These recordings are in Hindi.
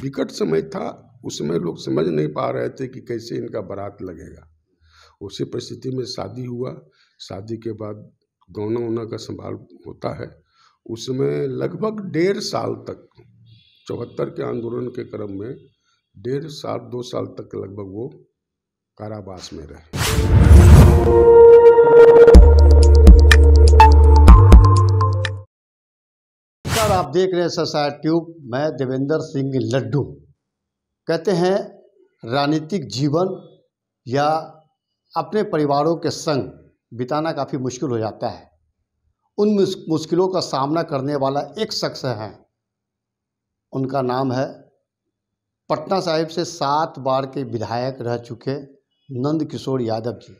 विकट समय था, उसमें लोग समझ नहीं पा रहे थे कि कैसे इनका बारात लगेगा। उसी परिस्थिति में शादी हुआ। शादी के बाद गौना वोना का संभाल होता है। उसमें लगभग 1.5 साल तक 74 के आंदोलन के क्रम में 1.5 साल 2 साल तक लगभग वो कारावास में रहे। सर, आप देख रहे हैं ससायर ट्यूब। मैं देवेंद्र सिंह लड्डू। कहते हैं राजनीतिक जीवन या अपने परिवारों के संग बिताना काफ़ी मुश्किल हो जाता है। उन मुश्किलों का सामना करने वाला एक शख्स है, उनका नाम है पटना साहिब से 7 बार के विधायक रह चुके नंद किशोर यादव जी।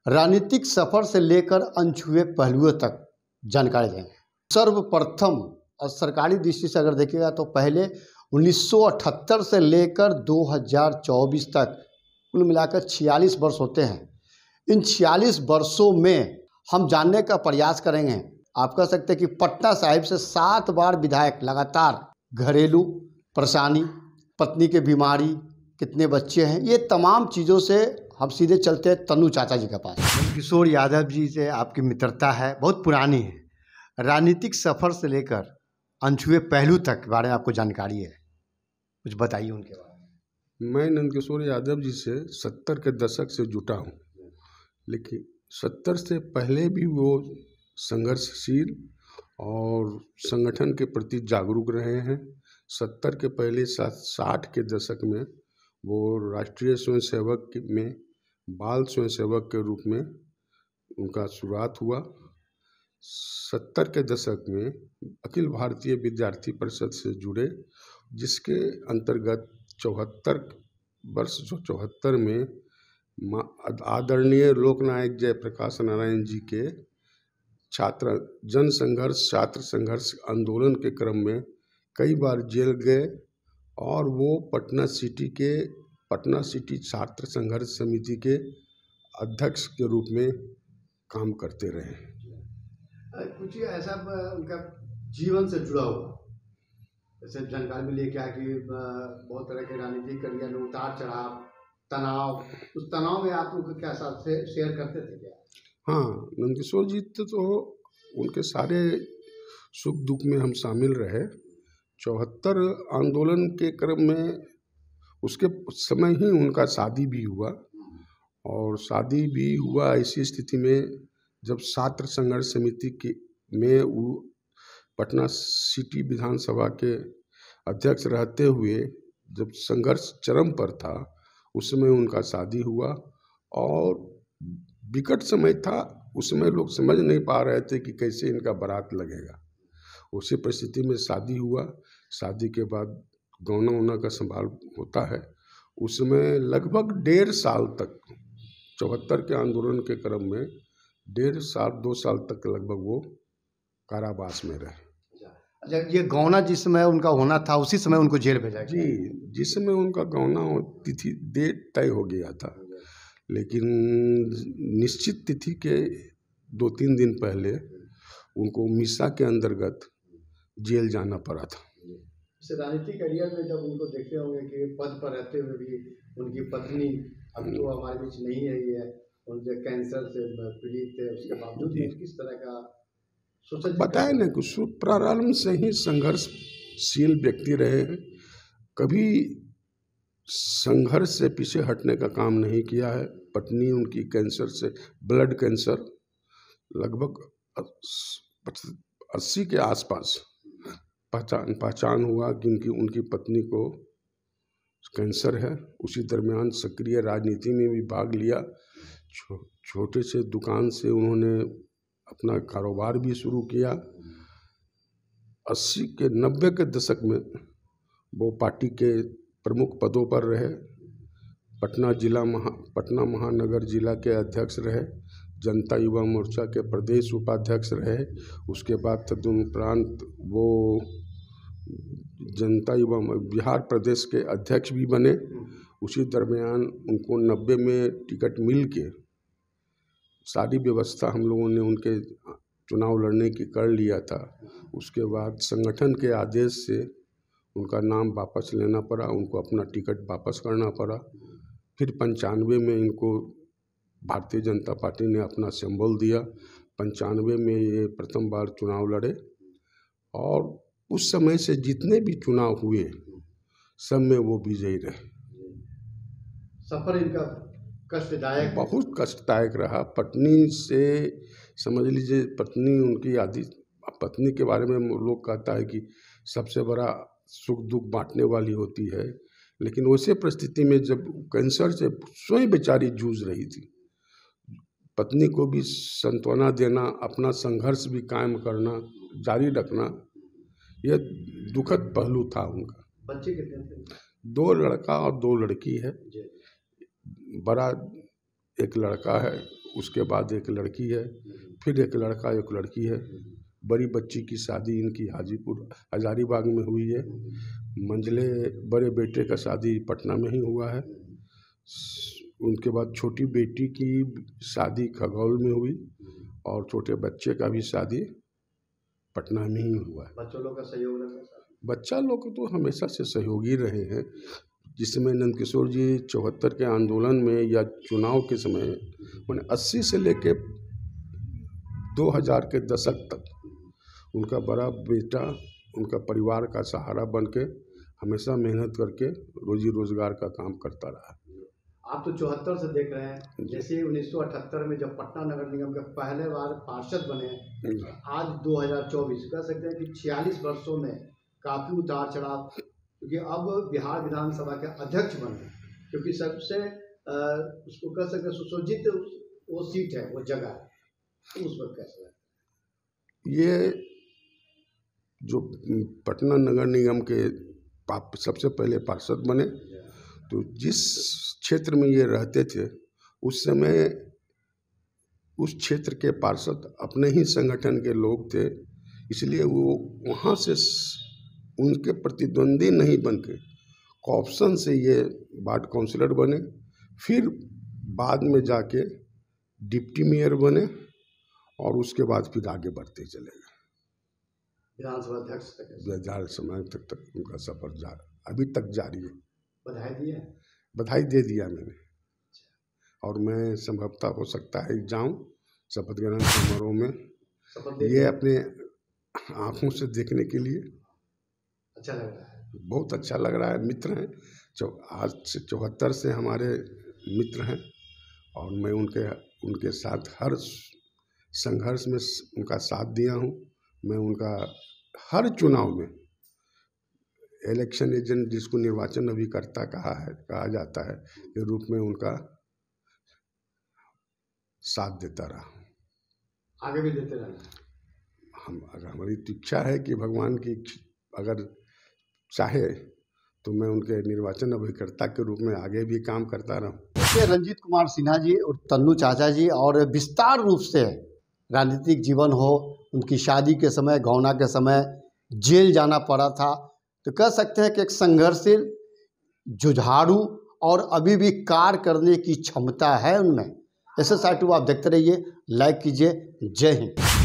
राजनीतिक सफ़र से लेकर अनछुए पहलुओं तक जानकारी देंगे। सर्वप्रथम और सरकारी दृष्टि से अगर देखिएगा तो पहले 1978 से लेकर 2024 तक कुल मिलाकर 46 वर्ष होते हैं। इन 46 वर्षों में हम जानने का प्रयास करेंगे। आप कह सकते हैं कि पटना साहिब से 7 बार विधायक लगातार घरेलू परेशानी, पत्नी की बीमारी, कितने बच्चे हैं, ये तमाम चीज़ों से हम सीधे चलते हैं तनु चाचा जी के पास। किशोर यादव जी से आपकी मित्रता है, बहुत पुरानी है। राजनीतिक सफ़र से लेकर अनछुए पहलू तक के बारे में आपको जानकारी है, कुछ बताइए उनके बारे में। मैं नंदकिशोर यादव जी से 70 के दशक से जुटा हूँ, लेकिन 70 से पहले भी वो संघर्षशील और संगठन के प्रति जागरूक रहे हैं। 70 के पहले 60 के दशक में वो राष्ट्रीय स्वयंसेवक में बाल स्वयंसेवक के रूप में उनका शुरुआत हुआ। 70 के दशक में अखिल भारतीय विद्यार्थी परिषद से जुड़े, जिसके अंतर्गत 74 में आदरणीय लोकनायक जयप्रकाश नारायण जी के छात्र संघर्ष आंदोलन के क्रम में कई बार जेल गए और वो पटना सिटी छात्र संघर्ष समिति के अध्यक्ष के रूप में काम करते रहे। कुछ ऐसा उनका जीवन से जुड़ा हुआ जैसे जानकारी मिली क्या कि बहुत तरह के राजनीतिक करियर में उतार चढ़ाव, तनाव, उस तनाव में आप लोग क्या साथ से शेयर करते थे क्या? हाँ, नंदकिशोर जी तो उनके सारे सुख दुख में हम शामिल रहे। 74 आंदोलन के क्रम में उसके समय ही उनका शादी भी हुआ, और शादी भी हुआ ऐसी स्थिति में जब छात्र संघर्ष समिति में वो पटना सिटी विधानसभा के अध्यक्ष रहते हुए जब संघर्ष चरम पर था, उस समय उनका शादी हुआ। और विकट समय था, उसमें लोग समझ नहीं पा रहे थे कि कैसे इनका बारात लगेगा। उसी परिस्थिति में शादी हुआ। शादी के बाद गौना वोना का संभाल होता है। उसमें लगभग 1.5 साल तक 74 के आंदोलन के क्रम में 1.5 साल 2 साल तक लगभग वो कारावास में रहे। अच्छा, ये गौना जिस समय उनका होना था उसी समय उनको जेल भेजा गया? जी, जिस समय उनका गौना तिथि डेट तय हो गया था, लेकिन निश्चित तिथि के 2-3 दिन पहले उनको मिसा के अंतर्गत जेल जाना पड़ा था। राजनीतिक करियर में जब उनको देखते होंगे कि पद पर रहते हुए भी उनकी पत्नी अब तो हमारे बीच नहीं है, ये उनके कैंसर से पीड़ित थे, उसके बावजूद किस तरह का बताए ना, कुछ प्रारंभ से ही संघर्षशील व्यक्ति रहे हैं। कभी संघर्ष से पीछे हटने का काम नहीं किया है। पत्नी उनकी कैंसर से, ब्लड कैंसर, लगभग 80 के आसपास पहचान हुआ कि उनकी पत्नी को कैंसर है। उसी दरमियान सक्रिय राजनीति में भी भाग लिया। छोटे से दुकान से उन्होंने अपना कारोबार भी शुरू किया। 80 के 90 के दशक में वो पार्टी के प्रमुख पदों पर रहे। पटना महानगर जिला के अध्यक्ष रहे, जनता युवा मोर्चा के प्रदेश उपाध्यक्ष रहे। उसके बाद तदुपरांत वो जनता युवा बिहार प्रदेश के अध्यक्ष भी बने। उसी दरमियान उनको 90 में टिकट मिल के सारी व्यवस्था हम लोगों ने उनके चुनाव लड़ने की कर लिया था। उसके बाद संगठन के आदेश से उनका नाम वापस लेना पड़ा, उनको अपना टिकट वापस करना पड़ा। फिर 95 में इनको भारतीय जनता पार्टी ने अपना सिंबल दिया। 95 में ये प्रथम बार चुनाव लड़े और उस समय से जितने भी चुनाव हुए सब में वो विजयी रहे। सफर इनका कष्टदायक, बहुत कष्टदायक रहा। पत्नी से समझ लीजिए, पत्नी उनकी आदि पत्नी के बारे में लोग कहता है कि सबसे बड़ा सुख दुख बांटने वाली होती है, लेकिन वैसे परिस्थिति में जब कैंसर से स्वयं बेचारी जूझ रही थी, पत्नी को भी सांत्वना देना, अपना संघर्ष भी कायम करना, जारी रखना, यह दुखद पहलू था उनका। बच्चे कितने थे? 2 लड़का और 2 लड़की है। बड़ा एक लड़का है, उसके बाद एक लड़की है, फिर एक लड़का एक लड़की है। बड़ी बच्ची की शादी इनकी हाजीपुर हजारीबाग में हुई है। मंझले बड़े बेटे का शादी पटना में ही हुआ है। उनके बाद छोटी बेटी की शादी खगौल में हुई और छोटे बच्चे का भी शादी पटना में ही हुआ है। बच्चों लोग का सहयोग रहता है? बच्चा लोग तो हमेशा से सहयोगी रहे हैं। जिसमें नंदकिशोर जी 74 के आंदोलन में या चुनाव के समय मैंने 80 से लेके 2000 के दशक तक उनका बड़ा बेटा उनका परिवार का सहारा बन के हमेशा मेहनत करके रोजी रोजगार का काम करता रहा। आप तो 74 से देख रहे हैं, जैसे 1978 में जब पटना नगर निगम के पहले बार पार्षद बने, आज 2024 कह सकते हैं कि 46 वर्षों में काफ़ी उतार चढ़ाव, क्योंकि अब बिहार विधानसभा के अध्यक्ष बने, क्योंकि सबसे उसको कह सकते हैं सुशोभित वो सीट है, वो जगह है। उस वक्त कैसा है ये जो पटना नगर निगम के सबसे पहले पार्षद बने, तो जिस क्षेत्र में ये रहते थे उस समय उस क्षेत्र के पार्षद अपने ही संगठन के लोग थे, इसलिए वो वहाँ से उनके प्रतिद्वंदी नहीं बन के ऑप्शन से ये वार्ड काउंसिलर बने। फिर बाद में जाके डिप्टी मेयर बने और उसके बाद फिर आगे बढ़ते चले गए विधानसभा अध्यक्ष तक। विधान समय तक उनका सफर अभी तक जारी है। बधाई दी है? बधाई दे दिया मैंने, और मैं संभवतः हो सकता है जाऊं शपथ ग्रहण समारोह में, ये अपने आँखों से देखने के लिए अच्छा लग रहा है। बहुत अच्छा लग रहा है। मित्र हैं, आज से 74 से हमारे मित्र हैं और मैं उनके साथ हर संघर्ष में उनका साथ दिया हूँ। मैं उनका हर चुनाव में इलेक्शन एजेंट, जिसको निर्वाचन अभिकर्ता कहा जाता है, के रूप में उनका साथ देता रहा। आगे भी देते रहना। हमारी इच्छा है कि भगवान की अगर चाहे तो मैं उनके निर्वाचन अभिकर्ता के रूप में आगे भी काम करता रहूं। रंजीत कुमार सिन्हा जी और तन्नू चाचा जी, और विस्तार रूप से राजनीतिक जीवन हो, उनकी शादी के समय, गौना के समय जेल जाना पड़ा था, तो कह सकते हैं कि एक संघर्षशील, जुझारू और अभी भी कार्य करने की क्षमता है उनमें। SSR 2 आप देखते रहिए, लाइक कीजिए। जय हिंद।